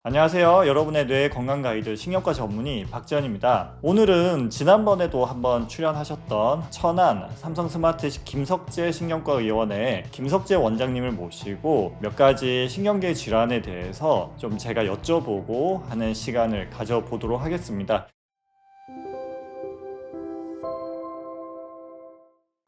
안녕하세요. 여러분의 뇌 건강 가이드 신경과 전문의 박지현입니다. 오늘은 지난번에도 한번 출연하셨던 천안 삼성 스마트 김석재 신경과 의원의 김석재 원장님을 모시고 몇 가지 신경계 질환에 대해서 좀 제가 여쭤보고 하는 시간을 가져보도록 하겠습니다.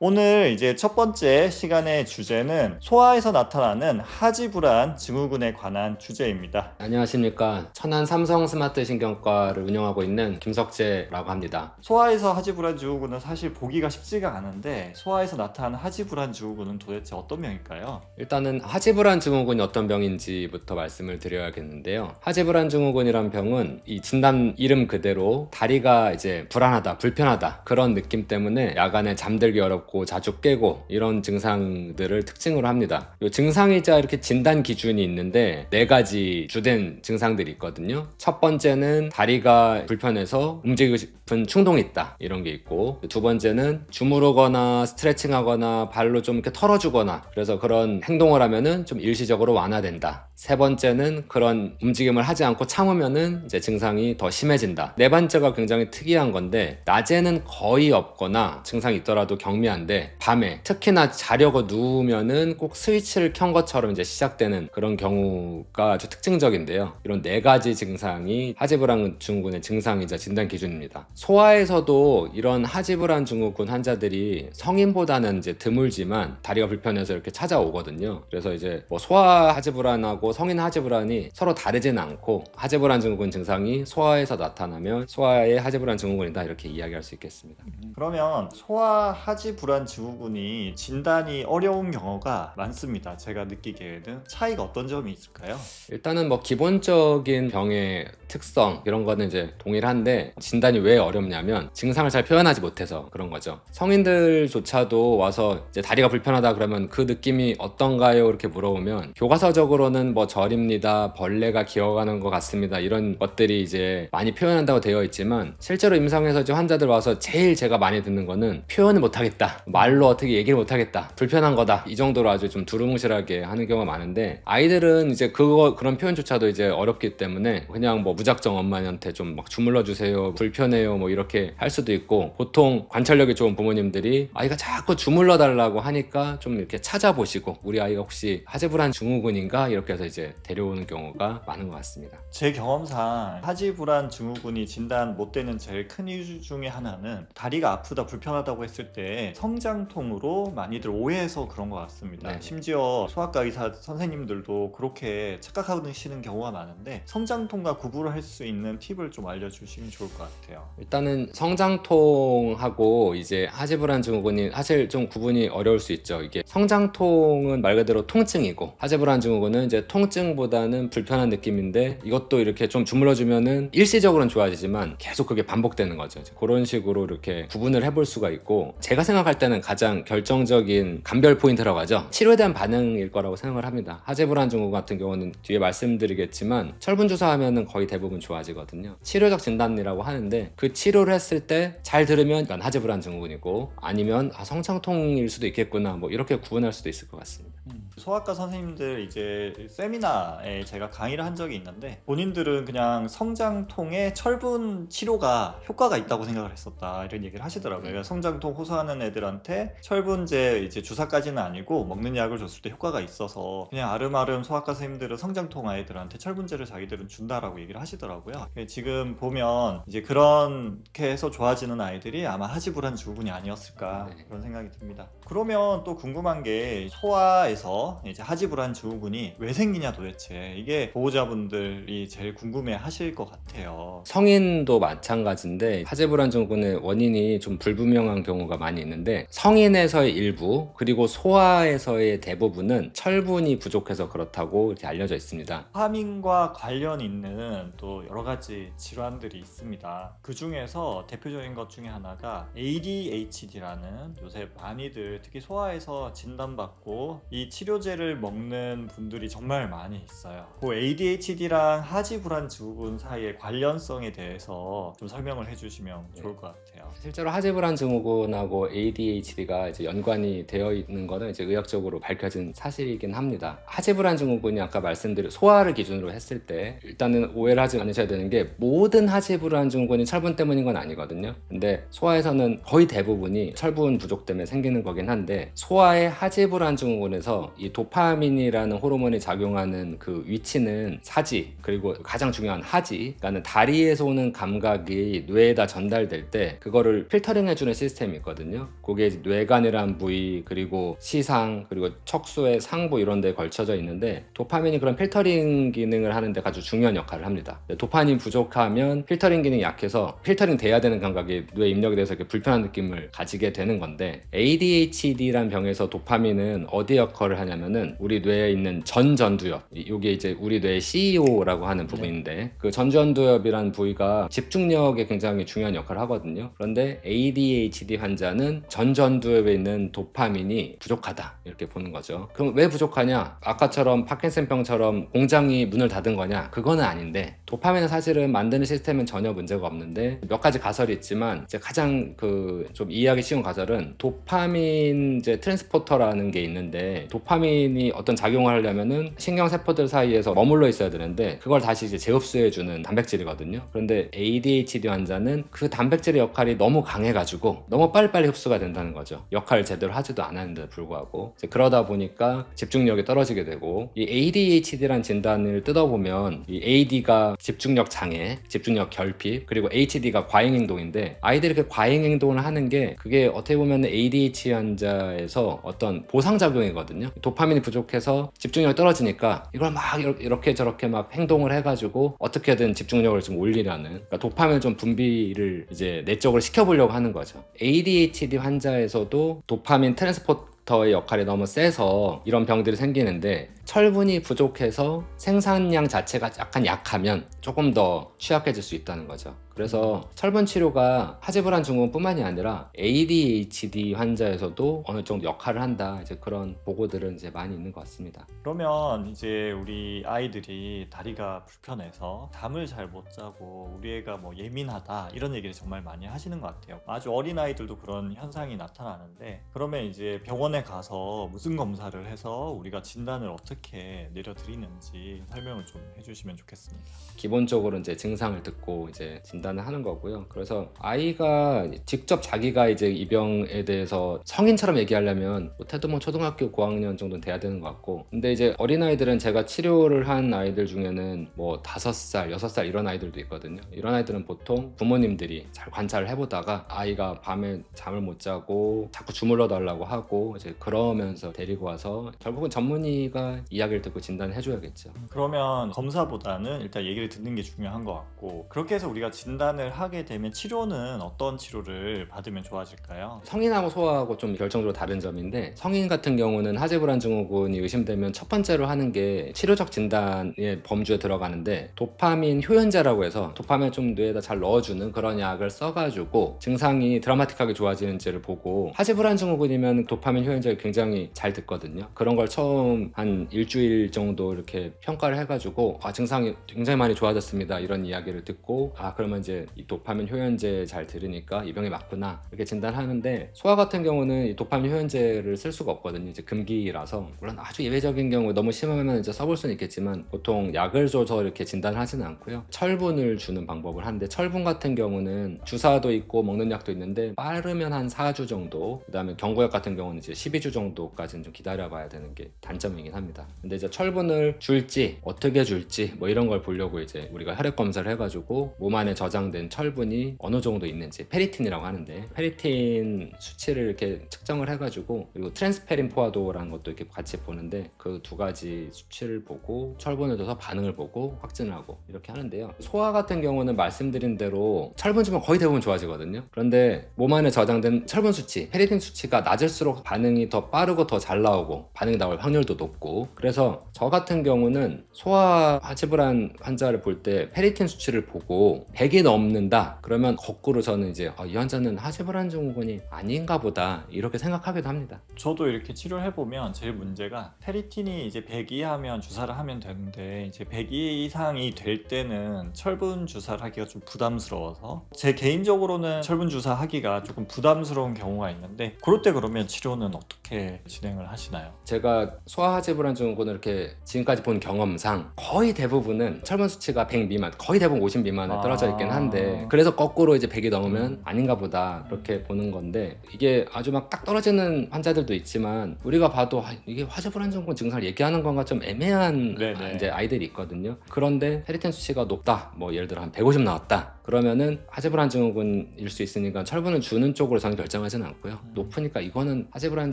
오늘 이제 첫 번째 시간의 주제는 소아에서 나타나는 하지불안 증후군에 관한 주제입니다. 안녕하십니까. 천안 삼성 스마트 신경과를 운영하고 있는 김석재라고 합니다. 소아에서 하지불안 증후군은 사실 보기가 쉽지가 않은데 소아에서 나타나는 하지불안 증후군은 도대체 어떤 병일까요? 일단은 하지불안 증후군이 어떤 병인지부터 말씀을 드려야겠는데요. 하지불안 증후군이란 병은 이 진단 이름 그대로 다리가 이제 불안하다, 불편하다 그런 느낌 때문에 야간에 잠들기 어렵고 자주 깨고 이런 증상들을 특징으로 합니다. 이 증상이자 이렇게 진단 기준이 있는데 4가지 주된 증상들이 있거든요. 첫 번째는 다리가 불편해서 움직이고 싶은 충동이 있다 이런 게 있고, 두 번째는 주무르거나 스트레칭하거나 발로 좀 이렇게 털어주거나 그래서 그런 행동을 하면은 좀 일시적으로 완화된다. 세 번째는 그런 움직임을 하지 않고 참으면은 이제 증상이 더 심해진다. 네 번째가 굉장히 특이한 건데 낮에는 거의 없거나 증상이 있더라도 경미한데 밤에 특히나 자려고 누우면은 꼭 스위치를 켠 것처럼 이제 시작되는 그런 경우가 아주 특징적인데요. 이런 4가지 증상이 하지불안 증후군의 증상이자 진단 기준입니다. 소아에서도 이런 하지불안 증후군 환자들이 성인보다는 이제 드물지만 다리가 불편해서 이렇게 찾아오거든요. 그래서 이제 뭐 소아 하지불안하고 성인 하지불안이 서로 다르진 않고 하지불안 증후군 증상이 소아에서 나타나면 소아의 하지불안 증후군이다 이렇게 이야기할 수 있겠습니다. 그러면 소아 하지불안 증후군이 진단이 어려운 경우가 많습니다. 제가 느끼기에는 차이가 어떤 점이 있을까요? 일단은 뭐 기본적인 병의 특성 이런 거는 이제 동일한데 진단이 왜 어렵냐면 증상을 잘 표현하지 못해서 그런 거죠. 성인들조차도 와서 이제 다리가 불편하다 그러면 그 느낌이 어떤가요? 이렇게 물어보면 교과서적으로는 뭐 저립니다, 벌레가 기어가는 것 같습니다 이런 것들이 이제 많이 표현한다고 되어 있지만 실제로 임상에서 이제 환자들 와서 제일 제가 많이 듣는 거는 표현을 못하겠다, 말로 어떻게 얘기를 못하겠다, 불편한 거다 이 정도로 아주 좀 두루뭉실하게 하는 경우가 많은데, 아이들은 이제 그런 표현조차도 이제 어렵기 때문에 그냥 뭐 무작정 엄마한테 좀 막 주물러 주세요, 불편해요 뭐 이렇게 할 수도 있고, 보통 관찰력이 좋은 부모님들이 아이가 자꾸 주물러 달라고 하니까 좀 이렇게 찾아보시고 우리 아이가 혹시 하지불안 증후군인가 이렇게 해서 이제 데려오는 경우가 많은 것 같습니다. 제 경험상 하지불안 증후군이 진단 못 되는 제일 큰 이유 중에 하나는 다리가 아프다 불편하다고 했을 때 성장통으로 많이들 오해해서 그런 것 같습니다. 네. 심지어 소아과 의사 선생님들도 그렇게 착각하시는 경우가 많은데 성장통과 구분을 할 수 있는 팁을 좀 알려주시면 좋을 것 같아요. 일단은 성장통하고 이제 하지불안 증후군이 사실 좀 구분이 어려울 수 있죠. 이게 성장통은 말 그대로 통증이고 하지불안 증후군은 이제 통증보다는 불편한 느낌인데, 이것도 이렇게 좀 주물러주면은 일시적으로는 좋아지지만 계속 그게 반복되는 거죠. 이제 그런 식으로 이렇게 구분을 해볼 수가 있고, 제가 생각할 때는 가장 결정적인 감별 포인트라고 하죠. 치료에 대한 반응일 거라고 생각을 합니다. 하지불안 증후군 같은 경우는 뒤에 말씀드리겠지만 철분 주사하면은 거의 대부분 좋아지거든요. 치료적 진단이라고 하는데 그 치료를 했을 때 잘 들으면 이건 하지불안 증후군이고, 아니면 성장통일 수도 있겠구나 뭐 이렇게 구분할 수도 있을 것 같습니다. 소아과 선생님들 이제 세미나에 제가 강의를 한 적이 있는데 본인들은 그냥 성장통에 철분 치료가 효과가 있다고 생각을 했었다 이런 얘기를 하시더라고요. 그러니까 성장통 호소하는 애들한테 철분제 이제 주사까지는 아니고 먹는 약을 줬을 때 효과가 있어서 그냥 아름아름 소아과 선생님들은 성장통 아이들한테 철분제를 자기들은 준다라고 얘기를 하시더라고요. 지금 보면 이제 그렇게 해서 좋아지는 아이들이 아마 하지불안 증후군이 아니었을까 그런 생각이 듭니다. 그러면 또 궁금한 게 소아에서 이제 하지불안 증후군이 왜 생기냐 도대체, 이게 보호자분들이 제일 궁금해 하실 것 같아요. 성인도 마찬가지인데 하지불안 증후군의 원인이 좀 불분명한 경우가 많이 있는데, 성인에서의 일부 그리고 소아에서의 대부분은 철분이 부족해서 그렇다고 이렇게 알려져 있습니다. 파민과 관련 있는 보면은 또 여러 가지 질환들이 있습니다. 그 중에서 대표적인 것 중에 하나가 ADHD라는 요새 많이들 특히 소아에서 진단받고 이 치료제를 먹는 분들이 정말 많이 있어요. 그 ADHD랑 하지불안 증후군 사이의 관련성에 대해서 좀 설명을 해주시면 좋을 것 같아요. 실제로 하지불안 증후군하고 ADHD가 이제 연관이 되어 있는 거는 이제 의학적으로 밝혀진 사실이긴 합니다. 하지불안 증후군이 아까 말씀드린 소아를 기준으로 했을 때 일단은 오해를 하지 않으셔야 되는 게 모든 하지불안 증후군이 철분 때문인 건 아니거든요. 근데 소아에서는 거의 대부분이 철분 부족 때문에 생기는 거긴 한데 소아의 하지불안 증후군에서 이 도파민이라는 호르몬이 작용하는 그 위치는 사지 그리고 가장 중요한 하지 그러니까 다리에서 오는 감각이 뇌에다 전달될 때 그거를 필터링 해주는 시스템이 있거든요. 그게 뇌관이란 부위 그리고 시상 그리고 척수의 상부 이런 데에 걸쳐져 있는데 도파민이 그런 필터링 기능을 하는데 아주 중요한 역할을 합니다. 도파민이 부족하면 필터링 기능이 약해서 필터링 돼야 되는 감각이 뇌에 입력이 돼서 이렇게 불편한 느낌을 가지게 되는 건데 ADHD란 병에서 도파민은 어디 역할을 하냐면은 우리 뇌에 있는 전두엽 이게 이제 우리 뇌의 CEO라고 하는 부분인데 그 전두엽이라는 부위가 집중력에 굉장히 중요한 역할을 하거든요. 그런데 ADHD 환자는 전두엽에 있는 도파민이 부족하다 이렇게 보는 거죠. 그럼 왜 부족하냐? 아까처럼 파킨슨병처럼 공장이 문을 닫은 거냐? 그거는 아닌데 도파민은 사실은 만드는 시스템은 전혀 문제가 없는데 몇 가지 가설이 있지만 이제 가장 그 좀 이해하기 쉬운 가설은 도파민 이제 트랜스포터라는 게 있는데 도파민이 어떤 작용을 하려면은 신경세포들 사이에서 머물러 있어야 되는데 그걸 다시 이제 재흡수해주는 단백질이거든요. 그런데 ADHD 환자는 그 단백질의 역할이 너무 강해가지고 너무 빨리빨리 흡수가 된다는 거죠. 역할을 제대로 하지도 않았는데 불구하고 이제 그러다 보니까 집중력이 떨어지게 되고 이 ADHD란 진단을 뜯어보면 이 AD가 집중력 장애, 집중력 결핍 그리고 HD가 과잉행동인데 아이들이 이렇게 과잉행동을 하는 게 그게 어떻게 보면 ADHD 환자에서 어떤 보상작용이거든요. 도파민이 부족해서 집중력이 떨어지니까 이걸 막 이렇게 저렇게 막 행동을 해가지고 어떻게든 집중력을 좀 올리려는 그러니까 도파민 좀 분비를 이제 내적으로 시켜보려고 하는 거죠. ADHD 환자에서도 도파민 트랜스포터의 역할이 너무 세서 이런 병들이 생기는데 철분이 부족해서 생산량 자체가 약하면 조금 더 취약해질 수 있다는 거죠. 그래서 철분 치료가 하지불안 증후군뿐만이 아니라 ADHD 환자에서도 어느 정도 역할을 한다. 이제 그런 보고들은 이제 많이 있는 것 같습니다. 그러면 이제 우리 아이들이 다리가 불편해서 잠을 잘 못 자고 우리 애가 뭐 예민하다 이런 얘기를 정말 많이 하시는 것 같아요. 아주 어린 아이들도 그런 현상이 나타나는데 그러면 이제 병원에 가서 무슨 검사를 해서 우리가 진단을 어떻게 내려드리는지 설명을 좀 해주시면 좋겠습니다. 기본적으로 이제 증상을 듣고 이제 진단을 하는 거고요. 그래서 아이가 직접 자기가 이제 이 병에 대해서 성인처럼 얘기하려면 못해도 뭐 초등학교 고학년 정도는 돼야 되는 것 같고 근데 이제 어린아이들은 제가 치료를 한 아이들 중에는 뭐 5살, 6살 이런 아이들도 있거든요. 이런 아이들은 보통 부모님들이 잘 관찰을 해보다가 아이가 밤에 잠을 못 자고 자꾸 주물러 달라고 하고 이제 그러면서 데리고 와서 결국은 전문의가 이야기를 듣고 진단을 해줘야겠죠. 그러면 검사보다는 일단 얘기를 듣는 게 중요한 것 같고 그렇게 해서 우리가 진단을 하게 되면 치료는 어떤 치료를 받으면 좋아질까요? 성인하고 소아하고 좀 결정적으로 다른 점인데 성인 같은 경우는 하지불안 증후군이 의심되면 첫 번째로 하는 게 치료적 진단의 범주에 들어가는데 도파민 효연제라고 해서 도파민 좀 뇌에다 잘 넣어주는 그런 약을 써가지고 증상이 드라마틱하게 좋아지는지를 보고 하지불안 증후군이면 도파민 효연제가 굉장히 잘 듣거든요. 그런 걸 처음 한 일주일 정도 이렇게 평가를 해가지고 증상이 굉장히 많이 좋아졌습니다 이런 이야기를 듣고 그러면 이제 이 도파민 효연제 잘 들으니까 이 병이 맞구나 이렇게 진단하는데 소아 같은 경우는 이 도파민 효연제를 쓸 수가 없거든요. 이제 금기라서 물론 아주 예외적인 경우 너무 심하면 이제 써볼 수는 있겠지만 보통 약을 줘서 이렇게 진단하지는 않고요. 철분을 주는 방법을 하는데 철분 같은 경우는 주사도 있고 먹는 약도 있는데 빠르면 한 4주 정도 그 다음에 경구약 같은 경우는 이제 12주 정도까지는 좀 기다려봐야 되는 게 단점이긴 합니다. 근데 이제 철분을 줄지 어떻게 줄지 뭐 이런 걸 보려고 이제 우리가 혈액 검사를 해가지고 몸 안에 저장된 철분이 어느 정도 있는지 페리틴이라고 하는데 페리틴 수치를 이렇게 측정을 해가지고 그리고 트랜스페린 포화도라는 것도 이렇게 같이 보는데 그 두 가지 수치를 보고 철분을 줘서 반응을 보고 확진을 하고 이렇게 하는데요. 소아 같은 경우는 말씀드린 대로 철분 주면 거의 대부분 좋아지거든요. 그런데 몸 안에 저장된 철분 수치 페리틴 수치가 낮을수록 반응이 더 빠르고 더 잘 나오고 반응이 나올 확률도 높고 그래서 저 같은 경우는 소아 하지불안 환자를 볼 때 페리틴 수치를 보고 100이 넘는다 그러면 거꾸로 저는 이제 이 환자는 하지불안 증후군이 아닌가 보다 이렇게 생각하기도 합니다. 저도 이렇게 치료를 해보면 제일 문제가 페리틴이 이제 100 이하면 주사를 하면 되는데 이제 100 이상이 될 때는 철분 주사를 하기가 좀 부담스러워서 제 개인적으로는 철분 주사 하기가 조금 부담스러운 경우가 있는데 그럴 때 그러면 치료는 어떻게 진행을 하시나요? 제가 소아 하지불안 증후군을 이렇게 지금까지 본 경험상 거의 대부분은 철분 수치가 100 미만, 거의 대부분 50 미만에 떨어져 있긴 한데 그래서 거꾸로 이제 100이 넘으면 아닌가 보다 그렇게 보는 건데 이게 아주 막 딱 떨어지는 환자들도 있지만 우리가 봐도 이게 화지불안 증후군 증상을 얘기하는 건가 좀 애매한 네네. 이제 아이들이 있거든요. 그런데 페리틴 수치가 높다, 뭐 예를 들어 한 150 나왔다. 그러면은 하지불안 증후군일 수 있으니까 철분을 주는 쪽으로 저는 결정하지는 않고요. 높으니까 이거는 하지불안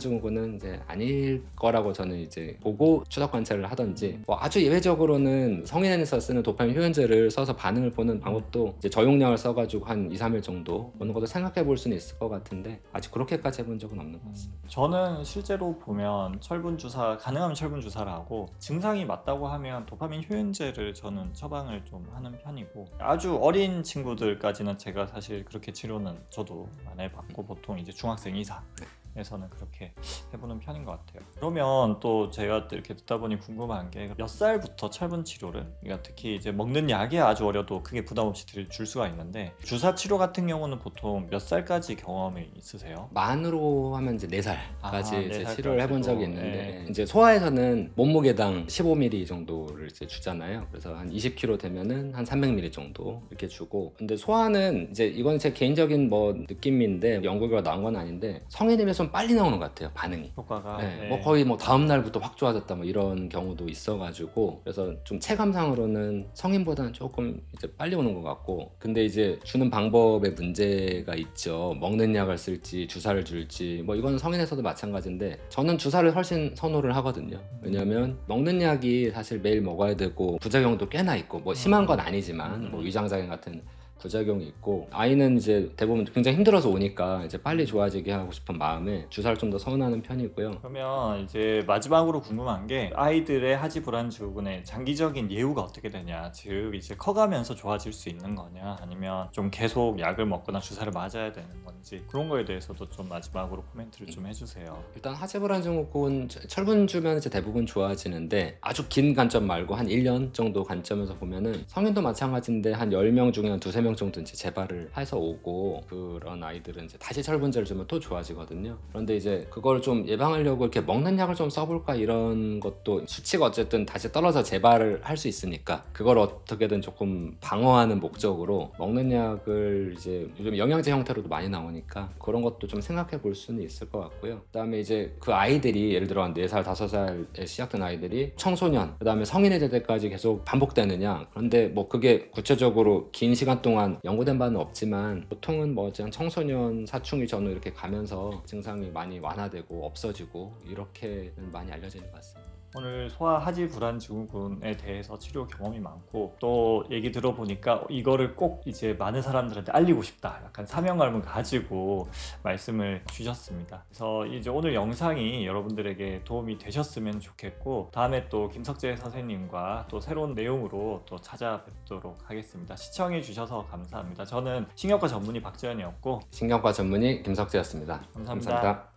증후군은 이제 아닐 거라고 저는 이제 보고 추적 관찰을 하든지 뭐 아주 예외적으로는 성인에서 쓰는 도파민 효연제를 써서 반응을 보는 방법도 이제 저용량을 써가지고 한 2, 3일 정도 보는 것도 생각해 볼 수는 있을 것 같은데 아직 그렇게까지 해본 적은 없는 것 같습니다. 저는 실제로 보면 철분 주사 가능하면 철분 주사를 하고 증상이 맞다고 하면 도파민 효연제를 저는 처방을 좀 하는 편이고 아주 어린 친구들까지는 제가 사실 그렇게 치료는 저도 안 해봤고 보통 이제 중학생 이상에서는 그렇게 해보는 편인 것 같아요. 그러면 또 제가 이렇게 듣다 보니 궁금한 게 몇 살부터 철분 치료를 그러니까 특히 이제 먹는 약이 아주 어려도 크게 부담 없이 줄 수가 있는데 주사 치료 같은 경우는 보통 몇 살까지 경험이 있으세요? 만으로 하면 이제 4살까지 이제 4살까지도. 치료를 해본 적이 있는데 이제 소아에서는 몸무게당 15ml 정도를 이제 주잖아요. 그래서 한 20kg 되면은 한 300ml 정도 이렇게 주고 근데 소아는 이제 이건 제 개인적인 뭐 느낌인데 연구 결과 나온 건 아닌데 성인이면 좀 빨리 나오는 것 같아요. 반응이. 효과가 네, 뭐 거의 뭐 다음 날부터 확 좋아졌다 뭐 이런 경우도 있어가지고 그래서 좀 체감상으로는 성인보다는 조금 이제 빨리 오는 것 같고 근데 이제 주는 방법에 문제가 있죠. 먹는 약을 쓸지 주사를 줄지 뭐 이건 성인에서도 마찬가지인데 저는 주사를 훨씬 선호를 하거든요. 왜냐면 먹는 약이 사실 매일 먹어야 되고 부작용도 꽤나 있고 뭐 심한 건 아니지만 뭐 위장장애 같은 부작용이 있고 아이는 이제 대부분 굉장히 힘들어서 오니까 이제 빨리 좋아지게 하고 싶은 마음에 주사를 좀 더 선호하는 편이고요. 그러면 이제 마지막으로 궁금한 게 아이들의 하지불안 증후군의 장기적인 예후가 어떻게 되냐 즉 이제 커가면서 좋아질 수 있는 거냐 아니면 좀 계속 약을 먹거나 주사를 맞아야 되는 건지 그런 거에 대해서도 좀 마지막으로 코멘트를 좀 해주세요. 일단 하지불안 증후군 철분 주면 이제 대부분 좋아지는데 아주 긴 관점 말고 한 1년 정도 관점에서 보면은 성인도 마찬가지인데 한 10명 중에 한 2-3명 정도 이제 재발을 해서 오고 그런 아이들은 이제 다시 철분제를 주면 또 좋아지거든요. 그런데 이제 그걸 좀 예방하려고 이렇게 먹는 약을 좀 써볼까 이런 것도 수치가 어쨌든 다시 떨어져 재발을 할 수 있으니까 그걸 어떻게든 조금 방어하는 목적으로 먹는 약을 이제 요즘 영양제 형태로도 많이 나오니까 그런 것도 좀 생각해 볼 수는 있을 것 같고요. 그다음에 이제 그 아이들이 예를 들어 한 4살, 5살에 시작된 아이들이 청소년, 그다음에 성인이 될 때까지 계속 반복되느냐 그런데 뭐 그게 구체적으로 긴 시간 동안 연구된 바는 없지만 보통은 뭐 그냥 청소년, 사춘기 전후 이렇게 가면서 증상이 많이 완화되고 없어지고 이렇게는 많이 알려져 있는 것 같습니다. 오늘 소아 하지불안 증후군에 대해서 치료 경험이 많고 또 얘기 들어보니까 이거를 꼭 이제 많은 사람들한테 알리고 싶다 약간 사명감을 가지고 말씀을 주셨습니다. 그래서 이제 오늘 영상이 여러분들에게 도움이 되셨으면 좋겠고 다음에 또 김석재 선생님과 또 새로운 내용으로 또 찾아뵙도록 하겠습니다. 시청해 주셔서 감사합니다. 저는 신경과 전문의 박재현이었고 신경과 전문의 김석재였습니다. 감사합니다. 감사합니다.